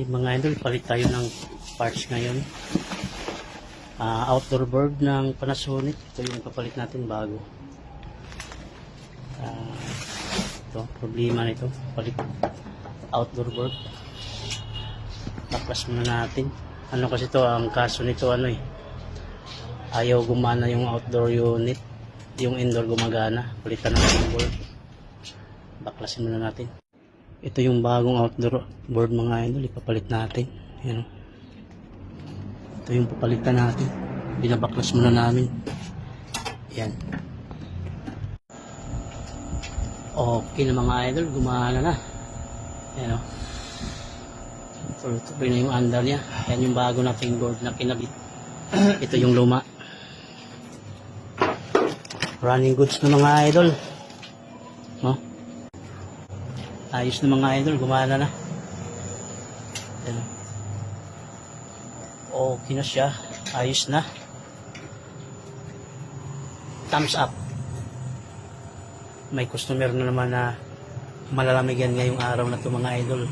Mga idol, palit tayo ng parts ngayon. Outdoor board ng Panasonic. Ito yung papalit natin bago. Ito, problema nito. Palit outdoor board. Tapos muna natin. Ano kasi ito, ang kaso nito ayaw gumana yung outdoor unit. Yung indoor gumagana. Palitan natin yung board. Baklasin muna natin. Ito yung bagong outdoor board mga idol, ipapalit natin. Ayan. Ito yung papalitan natin. Binabaklas muna namin. Ayan. Okay na mga idol, gumana na. Ayan o. Tuloy na yung andar niya. Ayan yung bago nating board na kinabit. Ito yung luma. Running goods na mga idol. No? Ayos na mga idol, gumana na. Ayan. Okay na siya. Ayos na. Thumbs up. May customer na naman na malalamigan ngayong araw na ito mga idol.